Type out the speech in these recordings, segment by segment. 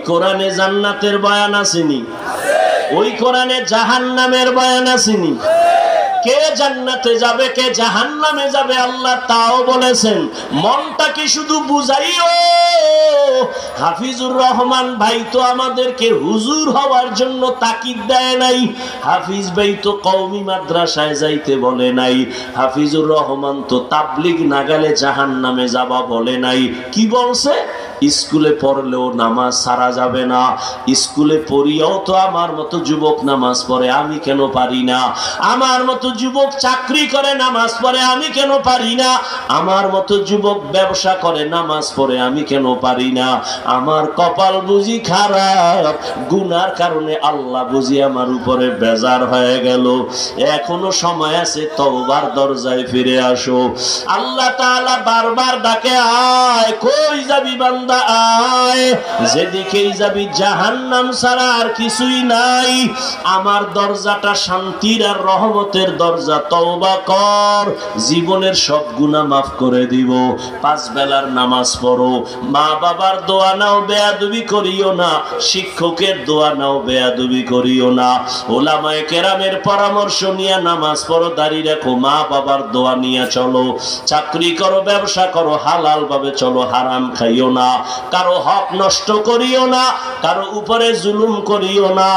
কোরআনে জান্নাতের বয়ান আসেনি? ওই কোরআনে জাহান্নামের বয়ান আসেনি? কে জান্নাতে যাবে কে জাহান্নামে যাবে আল্লাহ তাও বলেছেন। মনটা কি শুধু বুঝাইও? হাফিজুর রহমান ভাই তো আমাদেরকে হুজুর হওয়ার জন্য তাকিদ দেয় নাই। হাফিজ ভাই তো কওমি মাদ্রাসায় যাইতে বলে নাই। হাফিজুর রহমান তো তাবলিগ না গেলে জাহান্নামে যাবা বলে নাই। কি বলছে? স্কুলে পড়লেও নামাজ ছাড়া যাবে না। স্কুলে পড়িয়াও তো আমার মতো যুবক নামাজ পড়ে, আমি কেন পারি না? আমার মতো যুবক চাকরি করে নামাজ পড়ে, আমি কেন পারি না? আমার মতো যুবক ব্যবসা করে নামাজ পড়ে, আমি কেন পারি না? আমার কপাল বুঝি খারাপ, গুনার কারণে আল্লাহ বুঝি আমার উপরে বেজার হয়ে গেল। এখনো সময় আছে, তওবার দরজায় ফিরে আসো। আল্লাহ তাআলা বারবার ডাকে, আয় কই যাবি বান্দা আয়, যেদিকেই যাবি জাহান্নাম ছাড়া আর কিছুই নাই। আমার দরজাটা শান্তির আর রহমতের দরজা, তওবা কর, জীবনের সব গুনাহ মাফ করে দিব। 5 বেলার নামাজ পড়ো, মা বাবার দোয়া নাও, বেয়াদবি করিও না। শিক্ষকের দোয়া নাও, বেয়াদবি করিও না। ওলামায়ে কেরামের পরামর্শ নিয়ে নামাজ পড়ো, দাঁড়িয়ে রাখো, মা বাবার দোয়া নিয়ে চলো। চাকরি করো, ব্যবসা করো, হালাল ভাবে চলো, হারাম খাইও না। কারো হক নষ্ট করিও না, কারো উপরে জুলুম করিও না।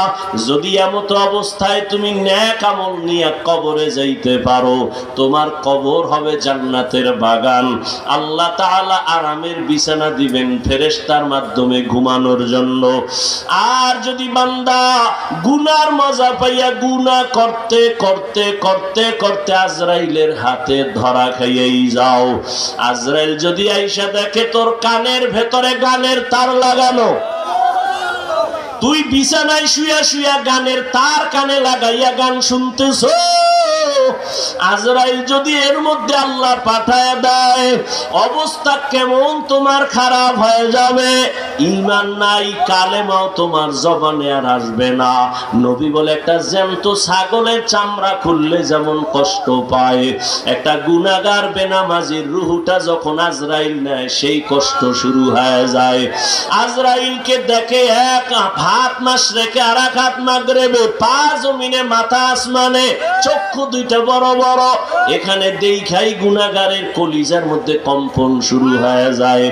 যদি এমত অবস্থায় তুমি নেক আমল নিয়ে কবরে যাইতে পারো, তোমার কবর হবে জান্নাতের বাগান। আল্লাহ তাআলা আরামের বিছানা দিবেন ফেরেশতার মাধ্যমে ঘুমানোর জন্য। আর যদি বান্দা গুনার মজা পাইয়া গুনাহ করতে করতে করতে করতে আজরাইলের হাতে ধরা খাইয়াই যাও, আজরাইল যদি আইসা দেখে তোর কানের ভেতরে গানের তার লাগানো, তুই বিছানায় শুয়া শুয়া গানের তার কানে লাগাইয়া গান শুনতেছ, আজরাইল যদি এর মধ্যে আল্লাহ পাঠায় দেয়, অবস্থা কেমন তোমার খারাপ হয়ে যাবে। ঈমান নাই, কালেমাও তোমার জবানে আর আসবে না। নবী বলে, একটা জ্যান্ত ছাগলের চামড়া খুললে যেমন কষ্ট পায়, একটা গুনাহগার বেনামাজির রূহটা যখন আজরাইল নেয়, সেই কষ্ট শুরু হয়ে যায়। আজরাইলকে দেখে এক হাত মাশরিকে আর এক হাত মাগরিবে, পা জমিনে মাথা আসমানে, চক্ষু দুইটা বড় বড়। এখানে দেখাই গুনাহগারের কলিজার মধ্যে কম্পন শুরু হয়ে যায়।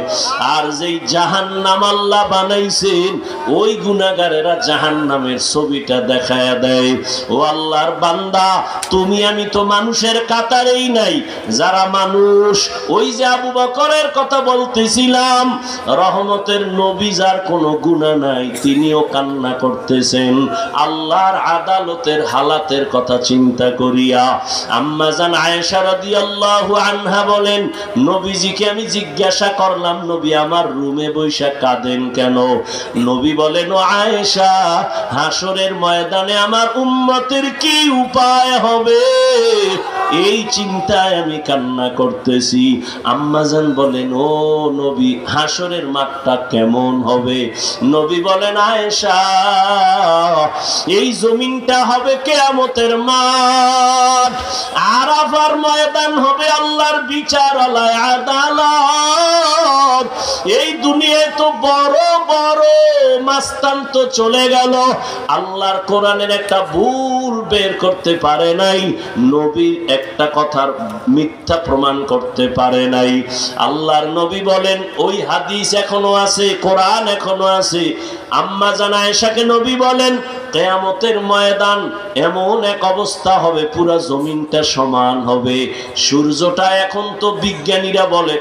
আর যেই জাহান্নাম আল্লাহ বানাইছেন, ওই গুনাহগারেরা জাহান্নামের ছবিটা দেখায়া দেয়। ও আল্লাহর বান্দা, তুমি আমি তো মানুষের কাতারেই নাই। যারা মানুষ, ওই যে আবু বকরের কথা বলতেছিলাম, রহমতের নবী, যার কোনো গুনাহ নাই, তিনিও কান্না করতেছেন আল্লাহর আদালতের হালাতের কথা চিন্তা করিয়া। আম্মা জান আয়েশা রাদিয়াল্লাহু আনহা বলেন, নবীজিকে আমি জিজ্ঞাসা করলাম, নবী আমার রুমে বৈশা কাঁদেন কেন? নবী বলেন, ও আয়েশা, হাসরের ময়দানে আমার উম্মতের কি উপায় হবে, এই চিন্তায় আমি কান্না করতেছি। আম্মা জান বলেন, ও নবী, হাসরের মাঠটা কেমন হবে? নবী বলেন, আয়েশা, এই জমিনটা হবে কিয়ামতের মাঠ, আরাফার ময়দান হবে আল্লাহর বিচারালয়, আদালত। এই দুনিয়ায় তো বড় বড় মাস্তান তো চলে গেল, আল্লাহর কোরআনের একটা ভুল বের করতে পারে নাই, নবী একটা কথার মিথ্যা প্রমাণ করতে পারে নাই। আল্লাহর নবী বলেন, ওই হাদিস এখনো আছে, কোরআন এখনো আছে। আম্মা জান আয়েশাকে নবী বলেন, কিয়ামতের ময়দান এমন এক অবস্থা হবে, পুরো জমিনটা সমান হবে। সূর্যটা এখন তো বিজ্ঞানীরা বলে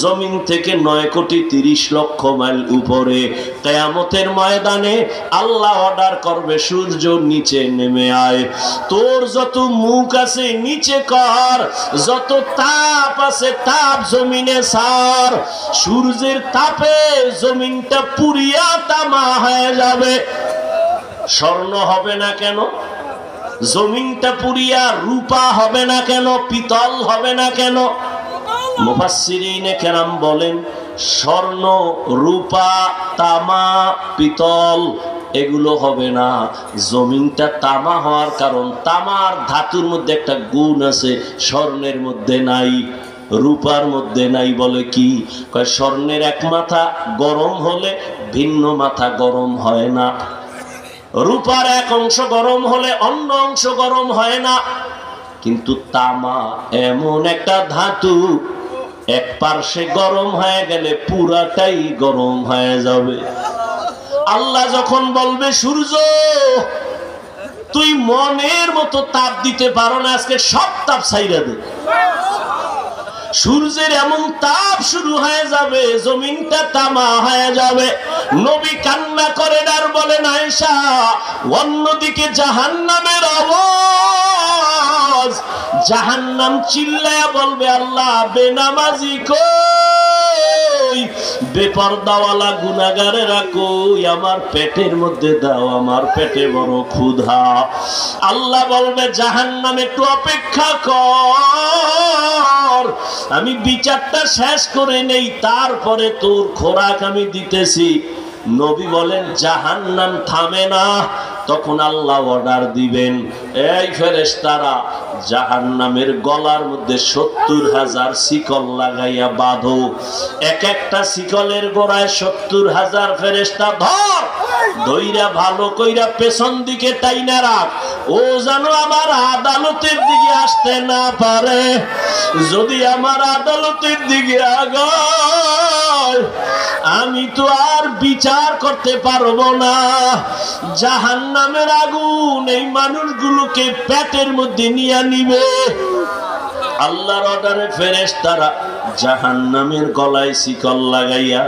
জমিন থেকে 9,30,00,000 মাইল উপরে। কিয়ামতের ময়দানে আল্লাহ অর্ডার করবে, সূর্য নিচে নেমে আয়, তোর যত মুখ আছে নিচে কর, যত তাপ আছে তাপ জমিনে ছাড়। সূর্যের তাপে জমিনটা পুড়িয়া তামা হয়ে যাবে। স্বর্ণ হবে না কেন? জমিনটা পুরিয়া রূপা হবে না কেন? পিতল হবে না কেন? মুফাসসিরিনে কেরাম বলেন, স্বর্ণ, রূপা, তামা, পিতল এগুলো হবে না। জমিনটা তামা হওয়ার কারণ, তামার ধাতুর মধ্যে একটা গুণ আছে, স্বর্ণের মধ্যে নাই। রূপার মধ্যে নাই। বলে কি? কয় স্বর্ণের এক মাথা গরম হলে ভিন্ন মাথা গরম হয় না, রূপার এক অংশ গরম হলে অন্য অংশ গরম হয় না। কিন্তু তামা এমন একটা ধাতু, এক পার্শ্বে গরম হয়ে গেলে পুরাটাই গরম হয়ে যাবে। আল্লাহ যখন বলবে সূর্য তুই মনের মতো তাপ দিতে পারো না, আজকে সব তাপ ছাইরা দে, সূর্যের এমন তাপ শুরু হয়ে যাবে, জমিনটা তামা হয়ে যাবে। নবী কান্না করেন আর বলেন আয়েশা, অন্যদিকে জাহান্নামের আওয়াজ, জাহান্নাম চিল্লায়া বলবে আল্লাহ বেনামাজি কই, বেপরদাওয়ালা গুনাহগারেরা কই, আমার পেটের মধ্যে দাও, আমার পেটে বড় ক্ষুধা। আল্লাহ বলবে জাহান্নাম একটু অপেক্ষা কর, আমি বিচারটা শেষ করে নেই, তারপরে তোর খোরাক আমি দিতেছি। নবী বলেন জাহান্নাম থামে না, তখন আল্লাহ অর্ডার দিবেন, এই ফেরেশতারা জাহান্নামের গলার মধ্যে 70,000 শিকল লাগাইয়া বাঁধো, এক একটা শিকলের গোড়ায় 70,000 ফেরেশতা ধর, ধইরা ভালো কইরা পেছন দিকে টাইনা রাখ, ও যেন আমার আদালতের দিকে আসতে না পারে। যদি আমার আদালতের দিকে আগায় আমি তো আর বিচার করতে পারবো না। জাহান্নামের আগুন এই মানুষগুলোকে পেটের মধ্যে নিয়ে নিবে। আল্লাহর অর্ডারে ফেরেশতারা জাহান্নামের গলায় শিকল লাগাইয়া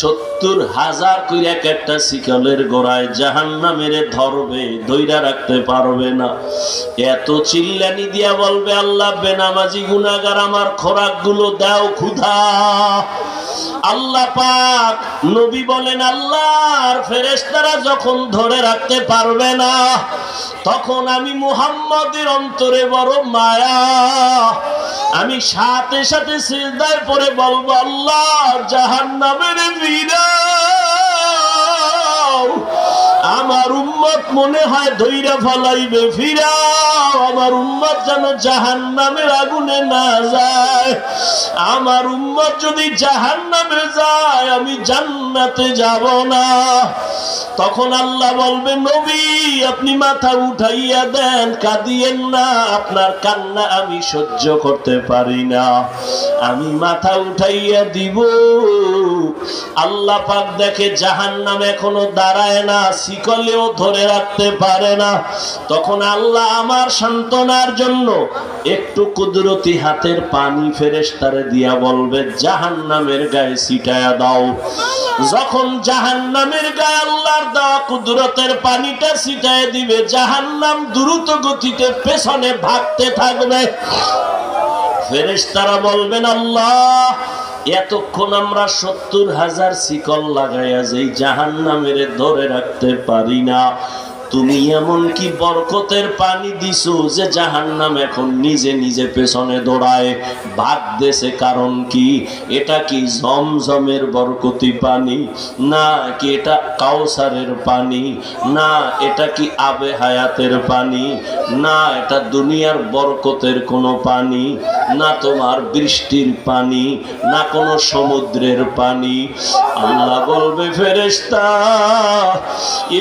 70,000 কইরা একটা শিকলের গোড়ায় জাহান্নামের ধরবে, ধইরা রাখতে পারবে না। এত চিল্লানি দিয়া বলবে আল্লাহ বেনামাজি গুনাহগার আমার খোরাক গুলো দাও, ক্ষুধা। আল্লাহ পাক নবী বলেন আল্লাহর ফেরেশতারা যখন ধরে রাখতে পারবে না, তখন আমি মুহাম্মদের অন্তরে বড় মায়া, আমি সাথে সাথে সিজদায় পড়ে বলবো আল্লাহ জাহান্নামের ফিরাও, আমার উম্মত মনে হয় ধইরা ফলাইবে, ফিরাও, আমার উম্মত যেন জাহান্নামের আগুনে না যায়। আমার উম্মত যদি জাহান্নামে যায় আমি জান্নাতে যাব না। তখন আল্লাহ বলবে নবী আপনি মাথা উঠাইয়া দেন, কাঁদিয়েন না, আপনার কান্না আমি সহ্য করতে পারি না। আমি মাথা উঠাইয়া দিব। আল্লাহ পাক দেখে জাহান্নাম এখনো দাঁড়ায় না, শিকলেও ধরে রাখতে পারে না। তখন আল্লাহ আমার সান্ত্বনার জন্য একটু কুদরতি হাতের পানি ফেরেশতারে দিয়া বলবে জাহান্নামের গায়ে ছিটায়া দাও। যখন জাহান্নামের গায়ে আল্লাহর দেওয়া কুদরতের পানিটা ছিটায় দিবে, জাহান্নাম দ্রুত গতিতে পেছনে ভাগতে থাকবে। ফেরেশতারা বলবেন আল্লাহ এতক্ষণ আমরা 70,000 শিকল লাগাইয়া যেই জাহান্নামের ধরে রাখতে পারি না, তুমি এমন কি বরকতের পানি দিছো যে জাহান্নাম এখন নিজে নিজে পেছনে দৌড়ায় ভাগতেছে? কারণ কি? এটা কি জমজমের বরকতি পানি, না কি এটা কাউসারের পানি, না এটা কি আবে হায়াতের পানি, না এটা দুনিয়ার বরকতের কোনো পানি, না তোমার বৃষ্টির পানি, না কোনো সমুদ্রের পানি? আল্লাহ বলবে ফেরেশতা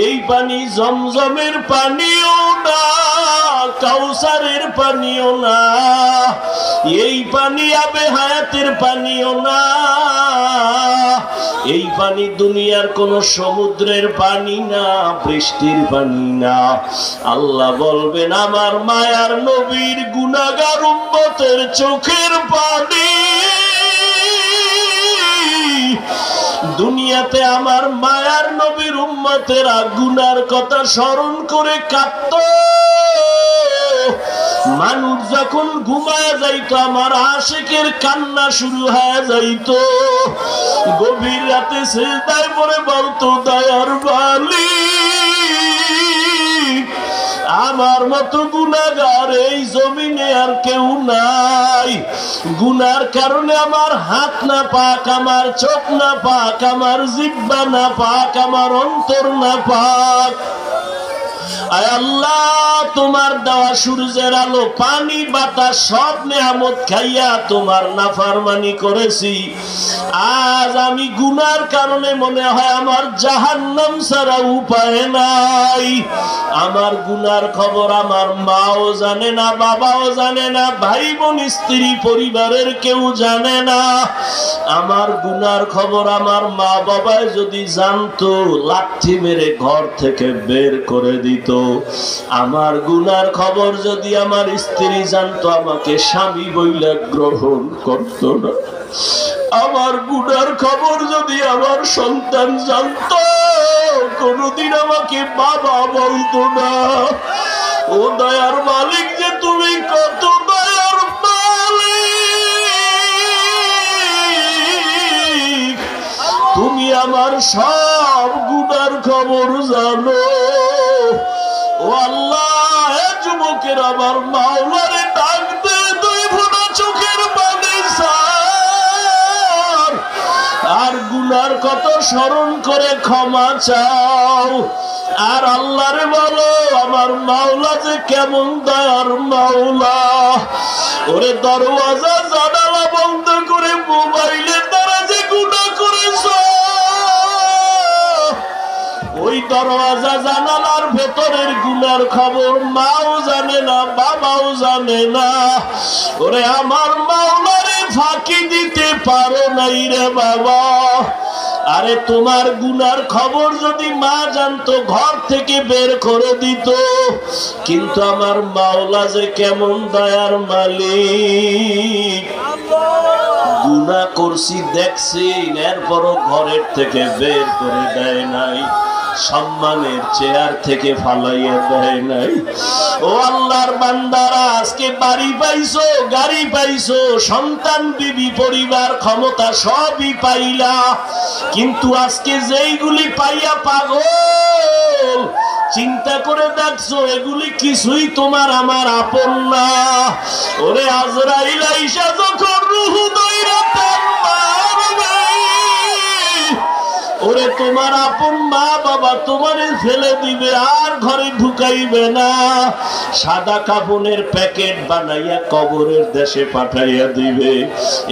এই পানি জমজমের পানিও না, কাউসারের পানিও না, এই পানি আবে হায়াতের পানিও না, এই পানি দুনিয়ার কোন সমুদ্রের পানি না, বৃষ্টির পানি না। আল্লাহ বলবেন আমার মায়ার নবীর গুনাহগার উম্মতের চোখের পানি। দুনিয়াতে আমার মায়ার নবীর উম্মতেরা গুনার কথা স্মরণ করে কাঁদত। মানুষ যখন ঘুমায় যাইতো আমার আশিকের কান্না শুরু হয়ে যাইতো। গভীর রাতে সিজদায় পড়ে বলতো দয়ার বালি আমার মতো গুনাহগার এই জমিনে আর কেউ নাই। গুনার কারণে আমার হাত না পাক, আমার চোখ না পাক, আমার জিহ্বা না পাক, আমার অন্তর না পাক। আয় আল্লাহ, তোমার দেওয়া সূর্যের আলো, পানি, বাতাস সব নেয়ামত খাইয়া তোমার নাফরমানি করেছি। আজ আমি গুনার কারণে মনে হয় আমার জাহান্নাম ছাড়া উপায় নাই। আমার গুনার খবর আমার মাও জানে না, বাবাও জানে না, ভাই বোন, স্ত্রী, পরিবারের কেউ জানে না। আমার গুনার খবর আমার মা বাবায় যদি জানতো, লাঠি মেরে ঘর থেকে বের করে দিত। আমার গুনার খবর যদি আমার স্ত্রী জানতো, আমাকে স্বামী বইলে গ্রহণ করত না। আমার গুনার খবর যদি আমার সন্তান জানতো, কোনদিন আমাকে বাবা বলতো না। ও দয়ার মালিক, যে তুমি কত দয়ার মালিক, তুমি আমার সব গুনার খবর জানো। ও আল্লাহ, যুবকের আমার মাওলারে ডাক দে, দুই ফোঁটা চোখের পানি ছাড়, আর গুনার কত স্মরণ করে ক্ষমা চাও। আর আল্লাহরে বলো, আমার মাওলা যে কেমন দয়ার মাওলা। ওরে দরওয়াজা জানালা বন্ধ করে মোবাইলের দ্বারা যে গুনাহ করেছো, ওই দরওয়াজা জানালার ভেতরের গুনার খবর মাও জানে না, বাবাও জানে না। ওরে আমার মাওলারে ফাঁকি দিতে পারো নাই রে বাবা। আরে তোমার গুনার খবর যদি মা জানতো, ঘর থেকে বের করে দিত। কিন্তু আমার মাওলা যে কেমন দয়ার মালিক, গুনাহ করছি দেখছি, এরপরও ঘরের থেকে বের করে দেয় নাই, সম্মানের চেয়ার থেকে ফালাইয়া দেয় নাই। ও আল্লাহর বান্দারা, আজকে বাড়ি পাইছো, গাড়ি পাইছো, সন্তান, বিবি, পরিবার, ক্ষমতা সবই পাইলা, কিন্তু আজকে যেইগুলি পাইয়া পাগল, চিন্তা করে দেখছো এগুলি কিছুই তোমার আমার আপন না। ওরে আজরাইল আইসা যখন রূহ দইরা টান মারবে, ওরে তোমার আপন মা বাবা তোমারে ফেলে দিবে, আর ঘরে ঢুকাইবে না। সাদা কাফনের প্যাকেট বানাইয়া কবরের দেশে পাঠাইয়া দিবে।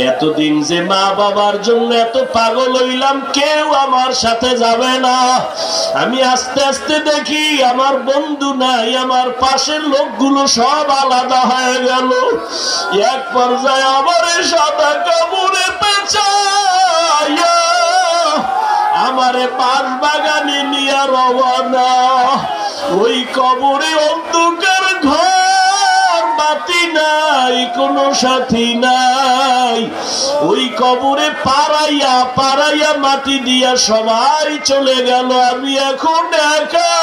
এতদিন যে মা বাবার জন্য এত পাগল হইলাম, কেউ আমার সাথে যাবে না। আমি আস্তে আস্তে দেখি আমার বন্ধু নাই, আমার পাশের লোকগুলো সব আলাদা হয়ে গেল। এক পর্যায়ে আমার সাদা কাপড়ে পেঁচাইয়া আমারে পাশ বাগানে নিয়ে রওনা। ওই কবরে অন্ধকার ঘর, বাতি নাই, কোনো সাথী নাই। ওই কবরে পাড়াইয়া পাড়াইয়া মাটি দিয়া সবাই চলে গেল, আমি এখন একা।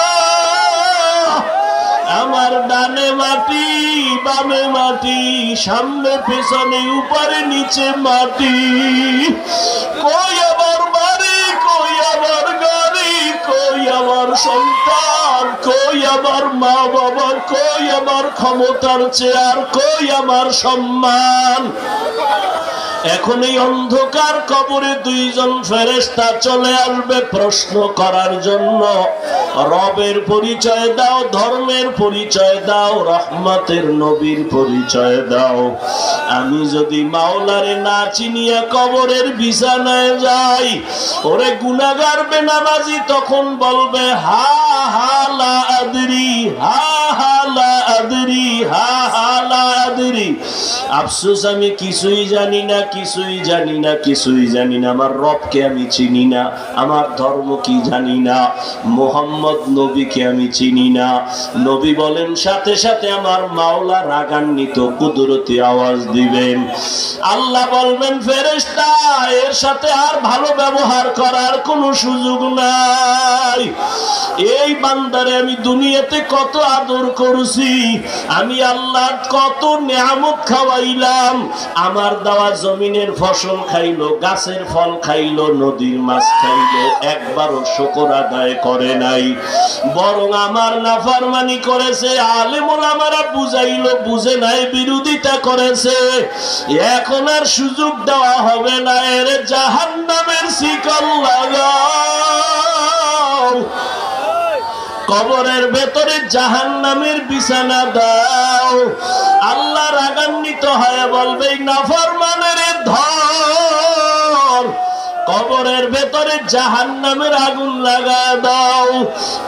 আমার ডানে মাটি, বামে মাটি, সামনে পেছনে, উপরে নিচে মাটি। কই আমার বাড়ি, কই আমার গাড়ি, কই আমার সন্তান, কই আমার মা বাবা, কই আমার ক্ষমতার চেয়ার, কই আমার সম্মান। এখন এই অন্ধকার কবরে দুইজন ফেরেশতা চলে আসবে প্রশ্ন করার জন্য। রবের পরিচয় দাও, ধর্মের পরিচয় দাও, রহমতের নবীর পরিচয় দাও। আমি যদি মাওলারে না চিনিয়া কবরের বিছানায় যাই, ওরে গুনাহগার বেনামাজি তখন বলবে হা হা লা আদরি, হা হা লা আদরি, হা হা লা আদরি। আফসোস, আমি কিছুই জানি না, কিছুই জানি না, কিছুই জানি না। আমার রবকে আমি চিনি না, আমার ধর্ম কি জানি না, মুহাম্মদ নবীকে আমি চিনি না। নবী বলেন, সাথে সাথে আমার মাওলা রাগান্বিত কুদরতি আওয়াজ দিবেন। আল্লাহ বলবেন, ফেরেশতা, এর সাথে আর ভালো ব্যবহার করার কোনো সুযোগ নাই। এই বান্দারে আমি দুনিয়াতে কত আদর করছি, আমি আল্লাহ কত নিয়ামত খাওয়াইলাম। আমার দেওয়া জমিনের ফসল খাইলো, গাছের ফল খাইলো, নদীর মাছ খাইলো, একবারও শুকর আদায় করে নাই, বরং আমার নাফরমানি করেছে। আলেম ওলামারা বুঝাইলো, বুঝে নাই, বিরোধিতা করেছে। এখন আর সুযোগ দেওয়া হবে না, এর জাহান্নামের শিকল লাগাও। কবরের ভেতরে জাহান্নামের বিছানা দাও। আল্লাহ রাগান্বিত হয়ে বলবে নাফরমানের ধর, কবরের ভেতরে জাহান্নামের আগুন লাগা দাও।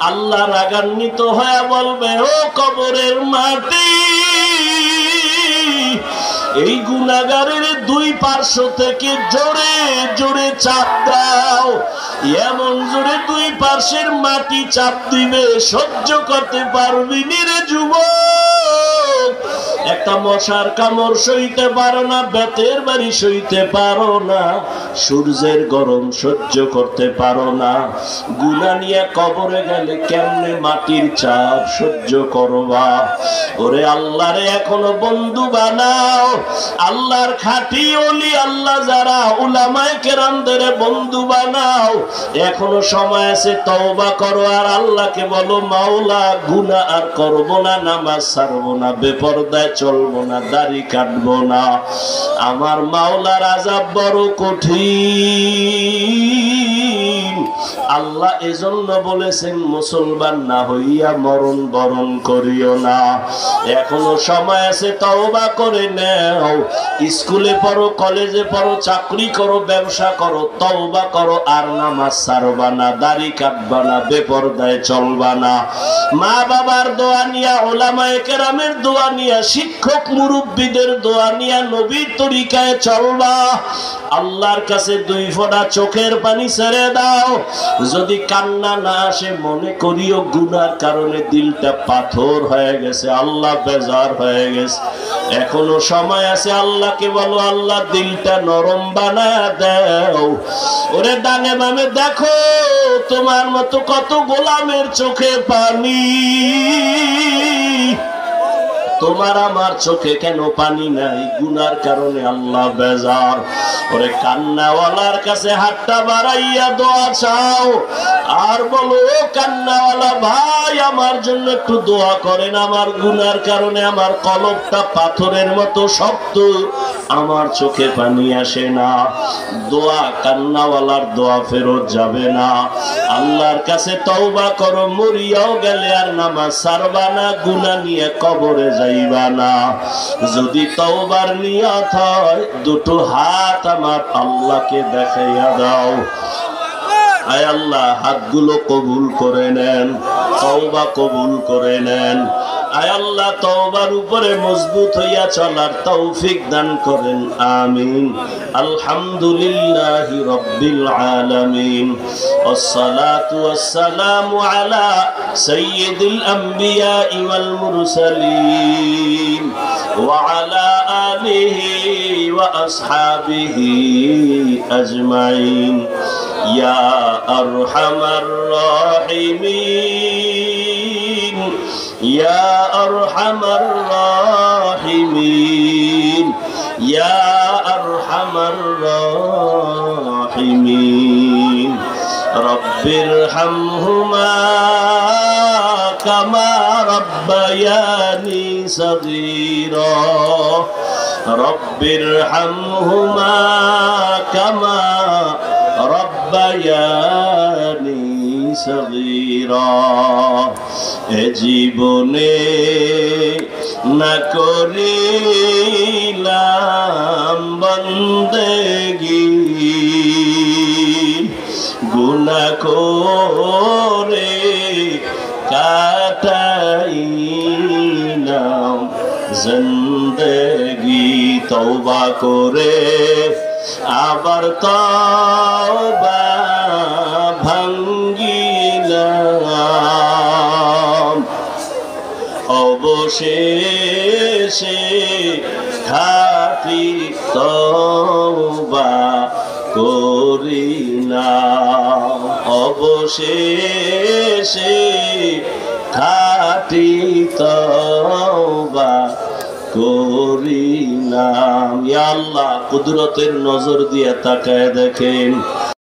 আল্লাহ রাগান্বিত হয়ে বলবে ও কবরের মাটি, এই গুনাহগারের দুই পার্শ্ব থেকে জোরে জোরে চাপ দাও। এমন জোরে দুই পার্শ্বের মাটি চাপ দিবে সহ্য করতে পারবি রে যুবক। একটা মশার কামড় সইতে পারো না, বেতের বাড়ি সইতে পারো না, সূর্যের গরম সহ্য করতে পারো না। গুনাহ নিয়ে কবরে গেলে কেমনে মাটির চাপ সহ্য করবা? ওরে আল্লাহরে এখনো বন্ধু বানাও। আল্লাহর খাঁটি ওলি আল্লাহ যারা উলামায়ে কেরামদের বন্ধু বানাও। এখনো সময় আছে, তওবা করো আর আল্লাহকে বলো মাওলা গুনাহ আর করব না, নামাজ ছাড়বো না, বেপরদায় চলবো না, দাড়ি কাটবো না। আমার মাওলার আযাব বড় কঠিন। আল্লাহ এজন্য বলেছেন মুসলমান না হইয়া মরণ বরণ করিও না। এখনো সময় আছে, তওবা করে নাও। স্কুলে পড়ো, কলেজে পড়ো, চাকরি করো, ব্যবসা করো, তওবা করো আর নামাজ ছাড়বা না, দাড়ি কাটবা না, বেপরদায় চলবা না। মা বাবার দোয়া নিয়া, উলামায়ে কেরামের দোয়া নিয়া, শিক্ষক মুরব্বীদের দোয়া নিয়া নবীর তরিকায় চলবা। আল্লাহর কাছে দুই ফোঁটা চোখের পানি ছেড়ে দাও। যদি কান্না না আসে মনে করিও গুনার কারণে দিলটা পাথর হয়ে গেছে, আল্লাহ বেজার হয়ে গেছে। এখনো সময় আছে, আল্লাহকে বলো আল্লাহ দিলটা নরম বানায় দাও। ওরে ডানে বামে দেখো তোমার মতো কত গোলামের চোখে পানি, তোমার আমার চোখে কেন পানি নাই? গুনার কারণে আল্লাহ বেজার। ওরে কান্নাওয়ালার কাছে হাতটা বাড়াইয়া দোয়া চাও আর বলো ও কান্নাওয়ালা ভাই আমার জন্য একটু দোয়া করেন। আমার গুনার কারণে আমার কলবটা পাথরের মতো শক্ত, আমার চোখে পানি আসে না। দোয়া কান্নাওয়ালার দোয়া ফেরত যাবে না। আল্লাহর কাছে তওবা করো, মরিয়াও গেলে আর নামাজ ছাড়বা না, গুনাহ নিয়ে কবরে যাইবা না। যদি তওবার নিয়ত হয় দুটো হাত আমার আল্লাহকে দেখাইয়া দাও। আয় আল্লাহ হাতগুলো কবুল করে নেন, তওবা কবুল করে নেন। আয় আল্লাহ তওবার উপরে মজবুত হইয়া চলার তৌফিক দান করেন, আমিন। আলহামদুলিল্লাহি রাব্বিল আলামিন, ওয়াসসালাতু ওয়াসসালামু আলা সাইয়্যিদিল আমবিয়া ওয়াল মুরসালিন ওয়া আলা আলিহি ওয়া আসহাবিহি আজমাইন। ইয়া আরহামার রাহিমিন, ইয়া আরহামার রাহিমিন, ইয়া আরহামার রাহিমিন। রব্বিরহামহুমা কামা রাব্বায়ানি সগীরা, রব্বিরহামহুমা কামা রব্বায়ানি সগীরা। এ জীবনে না করিলাম বন্দেগি, গুনাহ করে কাটাইলাম জিন্দেগি। তওবা করে আবার তওবা ভাঙ্গিলাম, অবশেষে খাঁটি তওবা করিলাম, অবশেষে খাঁটি তওবা করিলাম। ইয়া আল্লাহ কুদরতের নজর দিয়ে তাকায় দেখেন।